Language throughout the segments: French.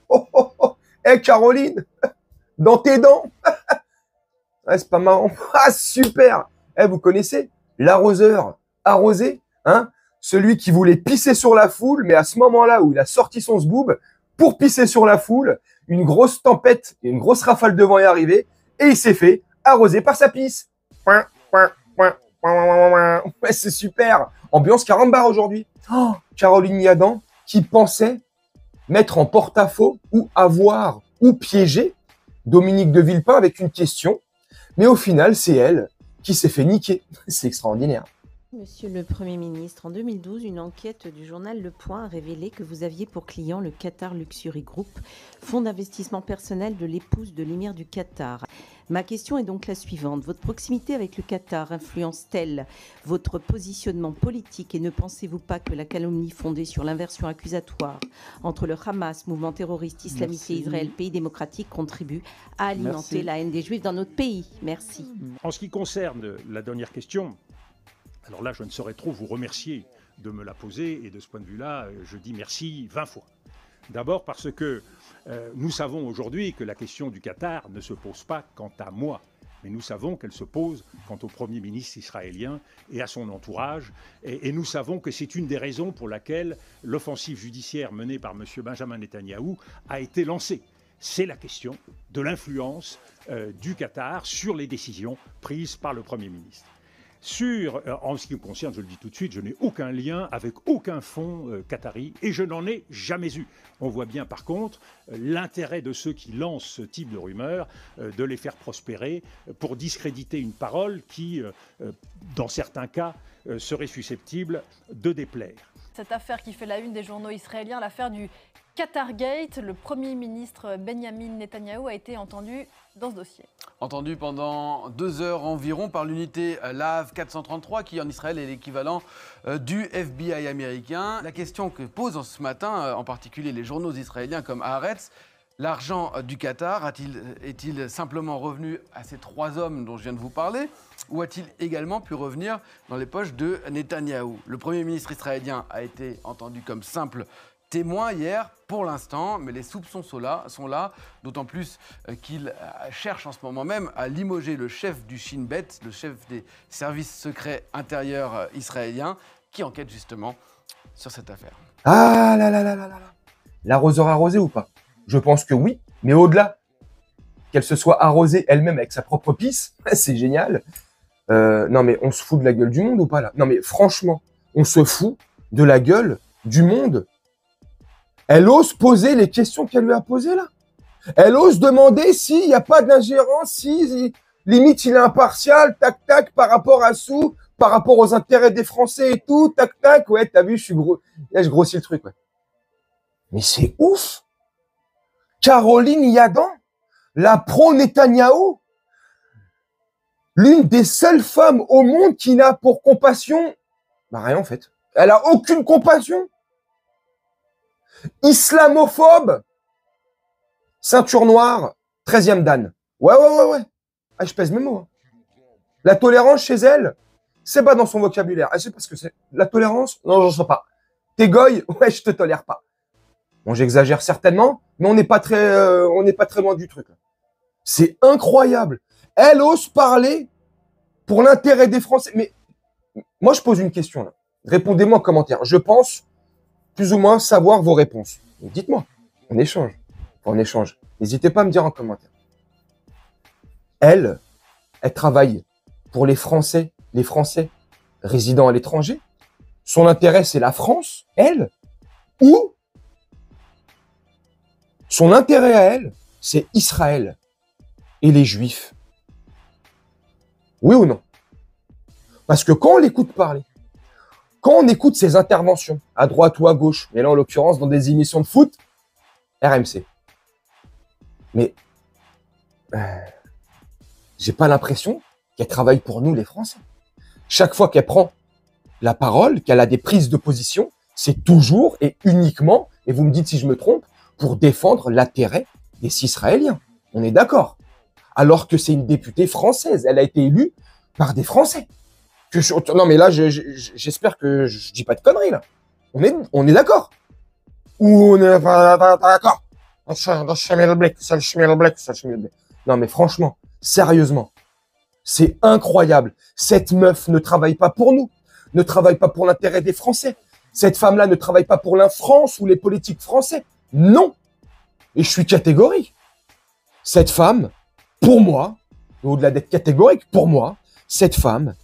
Oh, oh, oh. Hey, Caroline, dans tes dents. Ouais, c'est pas marrant. Ah, super. Eh, vous connaissez l'arroseur arrosé, hein? Celui qui voulait pisser sur la foule, mais à ce moment-là où il a sorti son zboob pour pisser sur la foule, une grosse tempête, une grosse rafale de vent est arrivée et il s'est fait arroser par sa pisse. Ouais, c'est super. Ambiance carambar aujourd'hui. Oh, Caroline Yadan qui pensait mettre en porte-à-faux ou avoir ou piéger Dominique de Villepin avec une question. Mais au final, c'est elle qui s'est fait niquer. C'est extraordinaire. Monsieur le Premier ministre, en 2012, une enquête du journal Le Point a révélé que vous aviez pour client le Qatar Luxury Group, fonds d'investissement personnel de l'épouse de l'émir du Qatar. Ma question est donc la suivante. Votre proximité avec le Qatar influence-t-elle votre positionnement politique et ne pensez-vous pas que la calomnie fondée sur l'inversion accusatoire entre le Hamas, mouvement terroriste islamiste, et Israël, pays démocratique, contribue à alimenter la haine des Juifs dans notre pays? Merci. En ce qui concerne la dernière question, alors là, je ne saurais trop vous remercier de me la poser et de ce point de vue-là, je dis merci 20 fois. D'abord parce que nous savons aujourd'hui que la question du Qatar ne se pose pas quant à moi, mais nous savons qu'elle se pose quant au Premier ministre israélien et à son entourage. Et nous savons que c'est une des raisons pour laquelle l'offensive judiciaire menée par M. Benjamin Netanyahou a été lancée. C'est la question de l'influence du Qatar sur les décisions prises par le Premier ministre. En ce qui me concerne, je le dis tout de suite, je n'ai aucun lien avec aucun fonds qatari et je n'en ai jamais eu. On voit bien par contre l'intérêt de ceux qui lancent ce type de rumeurs, de les faire prospérer pour discréditer une parole qui, dans certains cas, serait susceptible de déplaire. Cette affaire qui fait la une des journaux israéliens, l'affaire du Qatargate, le Premier ministre Benjamin Netanyahou a été entendu dans ce dossier. Entendu pendant 2 heures environ par l'unité LAV 433 qui en Israël est l'équivalent du FBI américain. La question que posent ce matin en particulier les journaux israéliens comme Haaretz, l'argent du Qatar est-il simplement revenu à ces 3 hommes dont je viens de vous parler ou a-t-il également pu revenir dans les poches de Netanyahou? Le Premier ministre israélien a été entendu comme simple témoin hier pour l'instant, mais les soupçons sont là, d'autant plus qu'il cherche en ce moment même à limoger le chef du Shin Bet, le chef des services secrets intérieurs israéliens, qui enquête justement sur cette affaire. Ah là là là là là là. L'arroseur arrosé ou pas? Je pense que oui, mais au-delà, qu'elle se soit arrosée elle-même avec sa propre pisse, c'est génial. Non mais on se fout de la gueule du monde ou pas là? Non mais franchement, on se fout de la gueule du monde. Elle ose poser les questions qu'elle lui a posées là. Elle ose demander s'il n'y a pas d'ingérence, si limite il est impartial, tac tac, par rapport à Sou, par rapport aux intérêts des Français et tout, tac tac, ouais, t'as vu, je suis gros. Là, je grossis le truc, ouais. Mais c'est ouf. Caroline Yadan, la pro-Netanyahou, l'une des seules femmes au monde qui n'a pour compassion, bah rien en fait. Elle a aucune compassion. Islamophobe, ceinture noire, 13e dan. Ouais. Ah, je pèse mes mots. Hein. La tolérance chez elle, c'est pas dans son vocabulaire. Elle sait pas ce que c'est. La tolérance, non, j'en sais pas. T'es goy, ouais, je te tolère pas. Bon, j'exagère certainement, mais on n'est pas très loin du truc. C'est incroyable. Elle ose parler pour l'intérêt des Français. Mais moi, je pose une question là. Répondez-moi en commentaire. Je pense plus ou moins savoir vos réponses. Dites-moi, on échange. On échange. N'hésitez pas à me dire en commentaire. Elle travaille pour les Français résidant à l'étranger. Son intérêt, c'est la France, elle. Ou son intérêt à elle, c'est Israël et les Juifs. Oui ou non? Parce que quand on l'écoute parler, quand on écoute ses interventions, à droite ou à gauche, mais là en l'occurrence dans des émissions de foot, RMC. Mais j'ai pas l'impression qu'elle travaille pour nous les Français. Chaque fois qu'elle prend la parole, qu'elle a des prises de position, c'est toujours et uniquement, et vous me dites si je me trompe, pour défendre l'intérêt des Israéliens. On est d'accord. Alors que c'est une députée française. Elle a été élue par des Français. Non mais là, j'espère que je dis pas de conneries là. On est d'accord. Ou on n'est pas d'accord. Non, mais franchement, sérieusement, c'est incroyable. Cette meuf ne travaille pas pour nous, ne travaille pas pour l'intérêt des Français. Cette femme-là ne travaille pas pour la France ou les politiques français. Non. Et je suis catégorique. Cette femme, pour moi, au-delà d'être catégorique, pour moi, cette femme,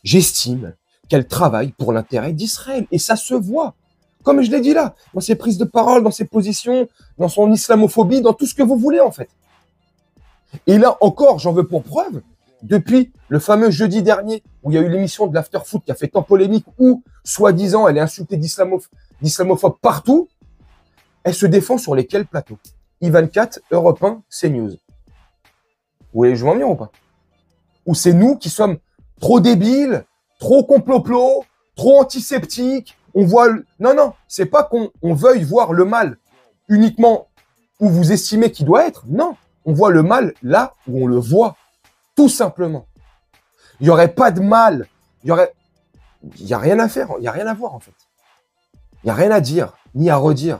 j'estime qu'elle travaille pour l'intérêt d'Israël. Et ça se voit. Comme je l'ai dit là, dans ses prises de parole, dans ses positions, dans son islamophobie, dans tout ce que vous voulez, en fait. Et là encore, j'en veux pour preuve, depuis le fameux jeudi dernier, où il y a eu l'émission de l'Afterfoot qui a fait tant polémique, où, soi-disant, elle est insultée d'islamophobe partout, elle se défend sur lesquels plateaux? I24, Europe 1, CNews. Vous voyez, je veux en venir ou pas? Ou c'est nous qui sommes trop débiles, trop complot-plot, trop antiseptiques, on voit... Non, non, c'est pas qu'on veuille voir le mal uniquement où vous estimez qu'il doit être. Non, on voit le mal là où on le voit, tout simplement. Il n'y aurait pas de mal, il y a rien à faire, il n'y a rien à voir en fait. Il n'y a rien à dire, ni à redire.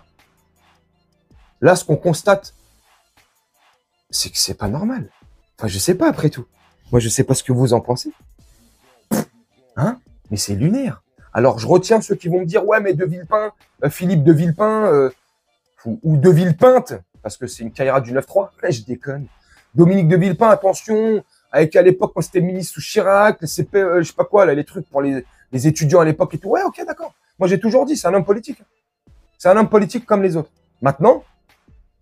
Là, ce qu'on constate, c'est que c'est pas normal. Enfin, je sais pas après tout. Moi, je sais pas ce que vous en pensez. Hein? Mais c'est lunaire. Alors, je retiens ceux qui vont me dire, ouais, mais De Villepin, Philippe De Villepin, ou De Villepinte, parce que c'est une caïra du 9-3. Ouais, je déconne. Dominique De Villepin, attention, avec à l'époque, quand c'était ministre sous Chirac, les CP, je sais pas quoi, là, les trucs pour les étudiants à l'époque et tout. Ouais, ok, d'accord. Moi, j'ai toujours dit, c'est un homme politique. C'est un homme politique comme les autres. Maintenant,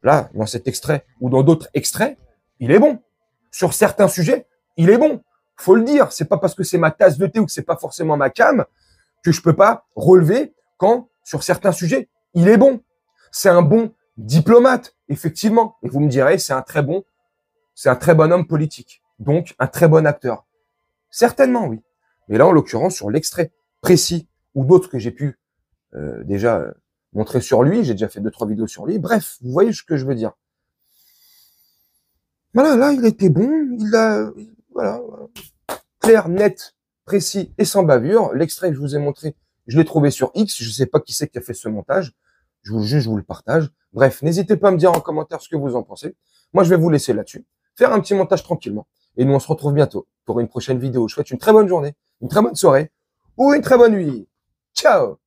là, dans cet extrait ou dans d'autres extraits, il est bon. Sur certains sujets, il est bon. Faut le dire. C'est pas parce que c'est ma tasse de thé ou que c'est pas forcément ma came que je peux pas relever quand, sur certains sujets, il est bon. C'est un bon diplomate, effectivement. Et vous me direz, c'est un très bon homme politique. Donc, un très bon acteur. Certainement, oui. Mais là, en l'occurrence, sur l'extrait précis ou d'autres que j'ai pu déjà montrer sur lui, j'ai déjà fait 2-3 vidéos sur lui. Bref, vous voyez ce que je veux dire. Voilà, là, il était bon. Voilà. Clair, net, précis et sans bavure. L'extrait que je vous ai montré, je l'ai trouvé sur X. Je sais pas qui c'est qui a fait ce montage. Je vous le partage. Bref, n'hésitez pas à me dire en commentaire ce que vous en pensez. Moi, je vais vous laisser là-dessus. Faire un petit montage tranquillement. Et nous, on se retrouve bientôt pour une prochaine vidéo. Je vous souhaite une très bonne journée, une très bonne soirée ou une très bonne nuit. Ciao!